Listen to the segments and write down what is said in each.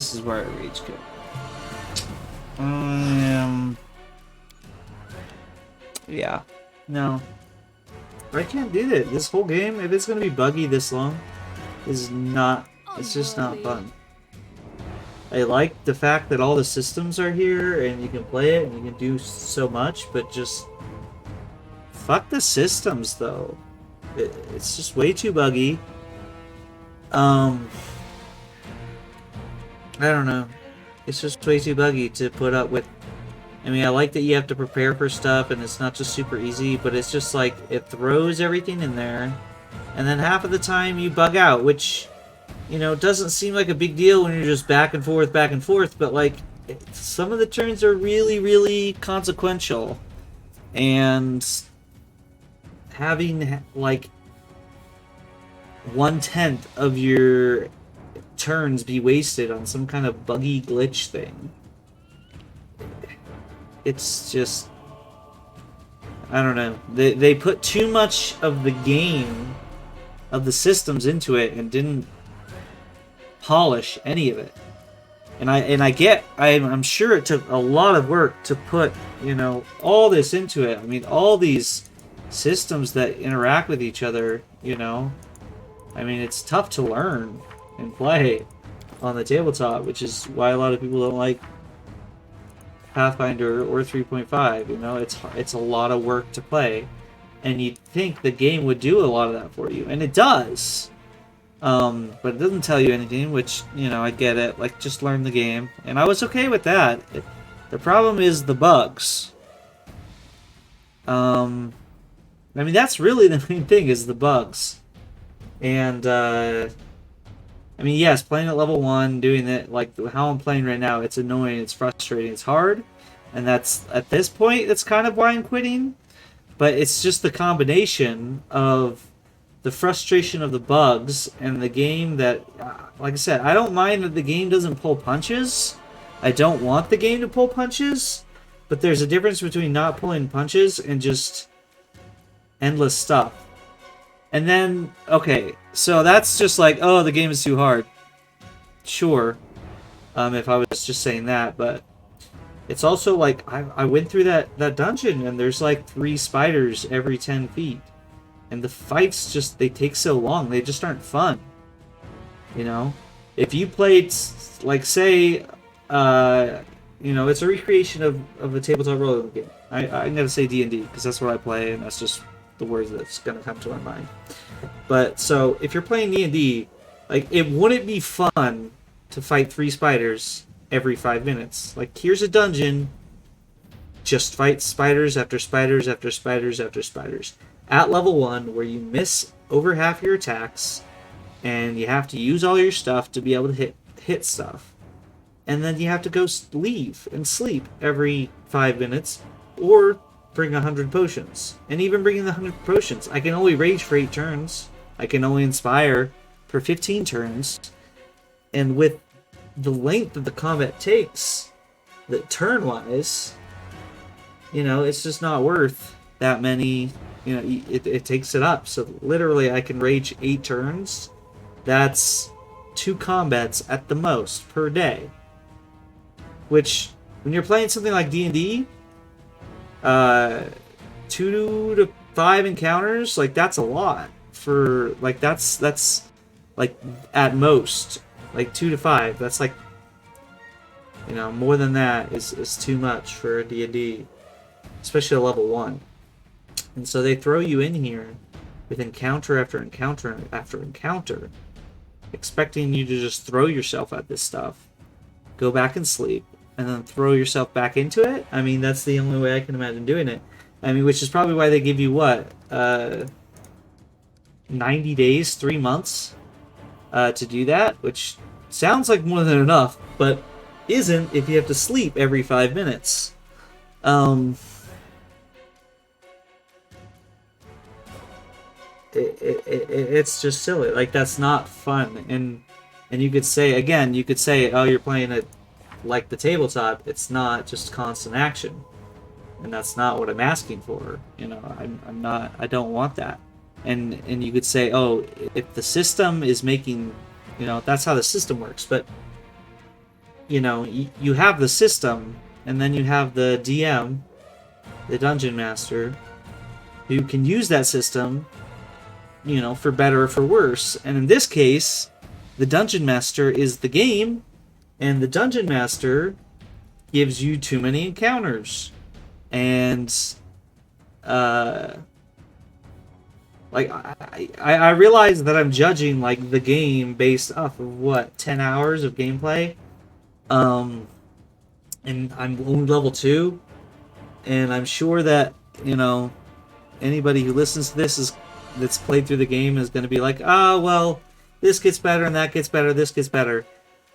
this is where I rage quit. Yeah. No. I can't do that. This whole game, if it's gonna be buggy this long, is not. It's just not fun. I like the fact that all the systems are here and you can play it and you can do so much, but just fuck the systems though. It's just way too buggy. I don't know. It's just way too buggy to put up with. I mean, I like that you have to prepare for stuff and it's not just super easy, but it's just like it throws everything in there, and then half of the time you bug out, which, you know, doesn't seem like a big deal when you're just back and forth, but like some of the turns are really, really consequential, and having like 1/10 of your turns be wasted on some kind of buggy glitch thing. It's just, I don't know. They put too much of the game, of the systems into it, and didn't polish any of it. And I'm sure it took a lot of work to put, you know, all this into it. I mean, all these systems that interact with each other, you know. I mean, it's tough to learn and play on the tabletop, which is why a lot of people don't like Pathfinder or 3.5. You know, it's a lot of work to play, and you'd think the game would do a lot of that for you, and it does. But it doesn't tell you anything, which, you know, I get it. Like, just learn the game, and I was okay with that. The problem is the bugs. I mean, that's really the main thing, is the bugs. And I mean, yes, playing at level 1, doing it like how I'm playing right now, it's annoying, it's frustrating, it's hard, and that's, at this point, that's kind of why I'm quitting. But it's just the combination of the frustration of the bugs and the game that, like I said, I don't mind that the game doesn't pull punches. I don't want the game to pull punches, but there's a difference between not pulling punches and just endless stuff. And then, okay, so that's just like, oh, the game is too hard. Sure, if I was just saying that, but it's also like, I went through that dungeon, and there's like 3 spiders every 10 feet. And the fights just, they take so long, they just aren't fun. You know? If you played, like, say, you know, it's a recreation of a tabletop role game. I'm gonna say D&D, because that's what I play, and that's just the words that's gonna come to my mind. But so if you're playing D&D, like, it wouldn't be fun to fight 3 spiders every 5 minutes. Like, here's a dungeon, just fight spiders after spiders after spiders after spiders at level 1, where you miss over half your attacks and you have to use all your stuff to be able to hit stuff, and then you have to go leave and sleep every 5 minutes, or bring 100 potions. And even bringing the 100 potions, I can only rage for 8 turns. I can only inspire for 15 turns. And with the length that the combat takes, that turn-wise, you know, it's just not worth that many, you know, it takes it up. So literally I can rage 8 turns. That's 2 combats at the most per day. Which, when you're playing something like D&D, 2 to 5 encounters, like, that's a lot for, like, that's like, at most, like, 2 to 5, that's like, you know, more than that is too much for a D&D, especially at level 1. And so they throw you in here with encounter after encounter after encounter, expecting you to just throw yourself at this stuff, go back and sleep, and then throw yourself back into it. I mean, that's the only way I can imagine doing it. I mean, which is probably why they give you, what, 90 days, 3 months to do that, which sounds like more than enough, but isn't if you have to sleep every 5 minutes. It's just silly. Like, that's not fun. And you could say, again, oh, you're playing it like the tabletop. It's not just constant action, and that's not what I'm asking for. You know, I'm not. I don't want that. And you could say, oh, if the system is making, you know, that's how the system works. But you know, you have the system, and then you have the DM, the dungeon master, who can use that system, you know, for better or for worse. And in this case, the dungeon master is the game, and the dungeon master gives you too many encounters. And like I realize that I'm judging like the game based off of what 10 hours of gameplay, and I'm only level 2, and I'm sure that, you know, anybody who listens to this is that's played through the game is going to be like, oh well, this gets better and that gets better, this gets better.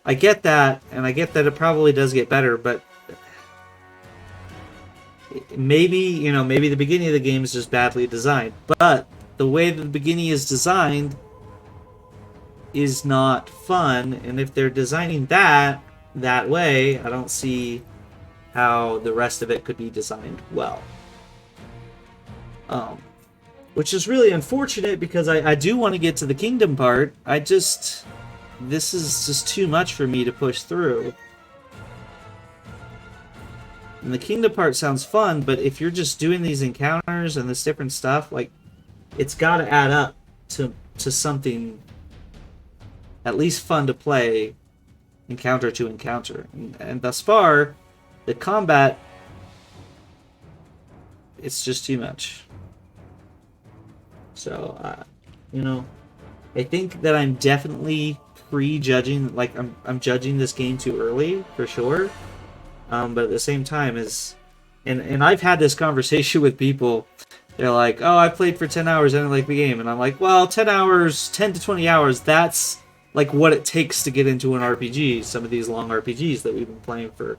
I get that, and I get that it probably does get better, but maybe, you know, maybe the beginning of the game is just badly designed. But the way that the beginning is designed is not fun, and if they're designing that way, I don't see how the rest of it could be designed well. Which is really unfortunate, because I do want to get to the kingdom part. This is just too much for me to push through. And the kingdom part sounds fun, but if you're just doing these encounters and this different stuff, like, it's got to add up to something at least fun to play, encounter to encounter. And thus far, the combat, it's just too much. So, you know, I think that I'm definitely prejudging, like, I'm judging this game too early, for sure. But at the same time, and I've had this conversation with people. They're like, oh, I played for 10 hours, I didn't like the game. And I'm like, well, 10 to 20 hours, that's like what it takes to get into an RPG. Some of these long RPGs that we've been playing for,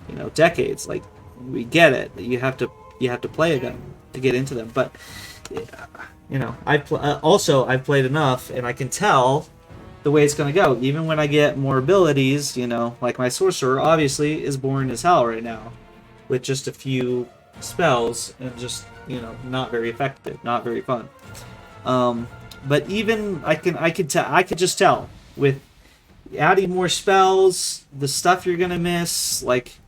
you know, decades. Like, we get it. You have to play them to get into them. But, you know, I've played enough, and I can tell the way it's going to go. Even when I get more abilities, you know, like my sorcerer obviously is boring as hell right now, with just a few spells and just, you know, not very effective, not very fun. But even I could just tell with adding more spells, the stuff you're gonna miss, like,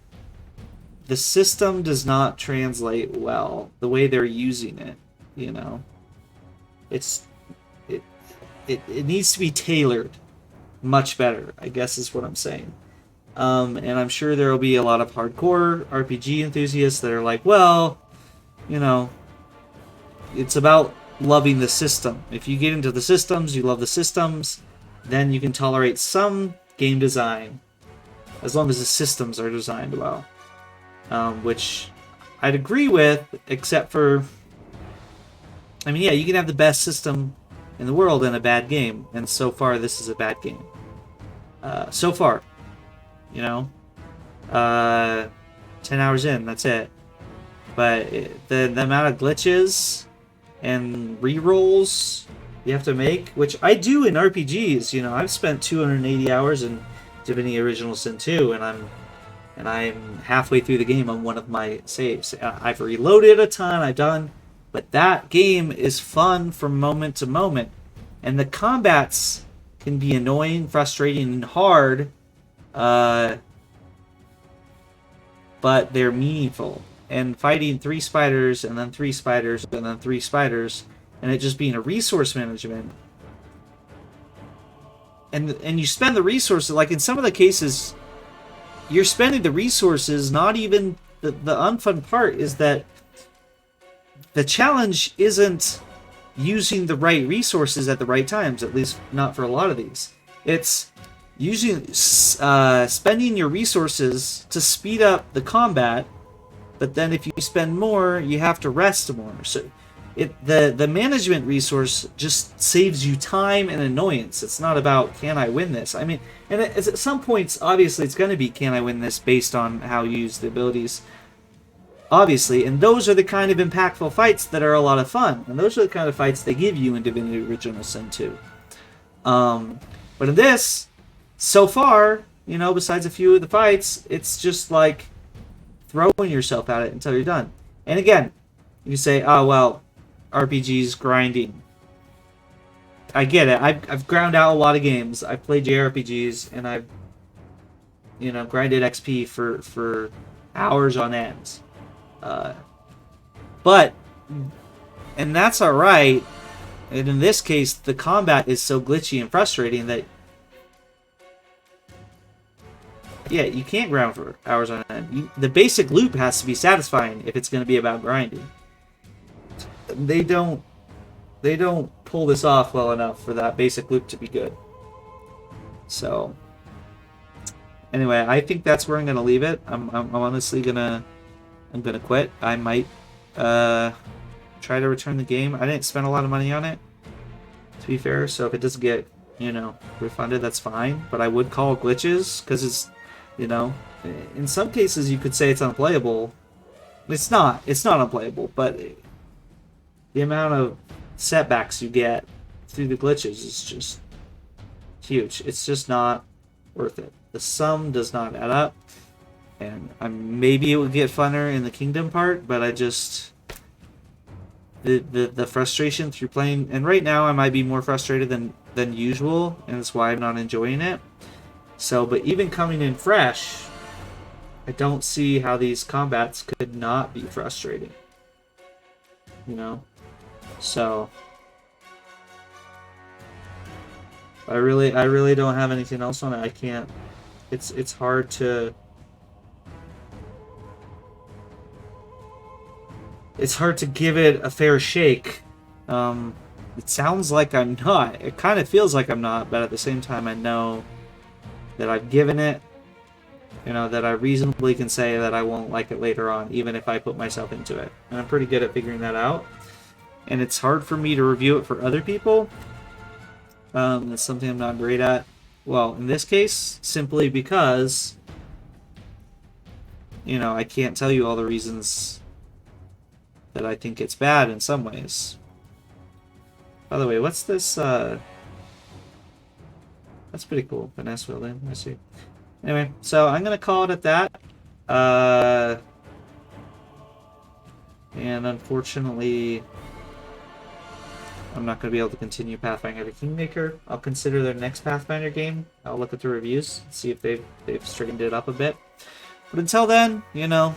the system does not translate well the way they're using it. You know, it needs to be tailored much better, I guess is what I'm saying. And I'm sure there will be a lot of hardcore RPG enthusiasts that are like, well, you know, it's about loving the system. If you get into the systems, you love the systems, then you can tolerate some game design, as long as the systems are designed well. Which I'd agree with, except for, I mean, yeah, you can have the best system in the world in a bad game, and so far this is a bad game. So far, you know, 10 hours in, that's it. But the amount of glitches and rerolls you have to make, which I do in RPGs, you know, I've spent 280 hours in Divinity Original Sin 2, and I'm halfway through the game on one of my saves. I've reloaded a ton, I've done, but that game is fun from moment to moment. And the combats can be annoying, frustrating, and hard, but they're meaningful. And fighting 3 spiders, and then 3 spiders, and then 3 spiders, and it just being a resource management. And you spend the resources, like in some of the cases, you're spending the resources, not even the unfun part is that the challenge isn't using the right resources at the right times, at least not for a lot of these. It's spending your resources to speed up the combat, but then if you spend more, you have to rest more. So the management resource just saves you time and annoyance. It's not about, can I win this? I mean, and at some points, obviously, it's going to be, can I win this, based on how you use the abilities. Obviously, and those are the kind of impactful fights that are a lot of fun. And those are the kind of fights they give you in Divinity Original Sin 2. But in this, so far, you know, besides a few of the fights, it's just like throwing yourself at it until you're done. And again, you say, oh, well, RPGs grinding. I get it. I've ground out a lot of games. I've played JRPGs, and I've you know, grinded XP for hours on end. But, and that's alright. And in this case, the combat is so glitchy and frustrating that, yeah, you can't grind for hours on end. The basic loop has to be satisfying if it's going to be about grinding. They don't pull this off well enough for that basic loop to be good. So, anyway, I think that's where I'm going to leave it. I'm honestly gonna quit. I might try to return the game. I didn't spend a lot of money on it, to be fair, so if it doesn't get, you know, refunded, that's fine. But I would call glitches, because it's, you know, in some cases you could say it's unplayable. It's not unplayable, but the amount of setbacks you get through the glitches is just huge. It's just not worth it. The sum does not add up, and maybe it would get funner in the kingdom part, but I just... The frustration through playing, and right now I might be more frustrated than usual, and that's why I'm not enjoying it. So, but even coming in fresh, I don't see how these combats could not be frustrating. You know? So, I really don't have anything else on it. I can't. It's hard to. It's hard to give it a fair shake. It sounds like I'm not. It kind of feels like I'm not, but at the same time, I know that I've given it. You know, that I reasonably can say that I won't like it later on, even if I put myself into it. And I'm pretty good at figuring that out. And it's hard for me to review it for other people. That's something I'm not great at. Well, in this case, simply because, you know, I can't tell you all the reasons that I think it's bad in some ways. By the way, what's this? That's pretty cool. Finesse wielding. I see. Anyway, so I'm gonna call it at that. And unfortunately, I'm not going to be able to continue Pathfinder the Kingmaker. I'll consider their next Pathfinder game. I'll look at the reviews, see if they've straightened it up a bit. But until then, you know,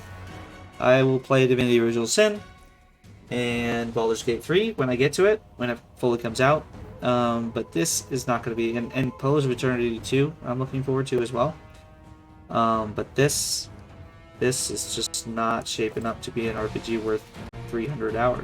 I will play Divinity Original Sin and Baldur's Gate 3 when I get to it, when it fully comes out. But this is not going to be... And Pillars of Eternity 2, I'm looking forward to as well. But this is just not shaping up to be an RPG worth 300 hours.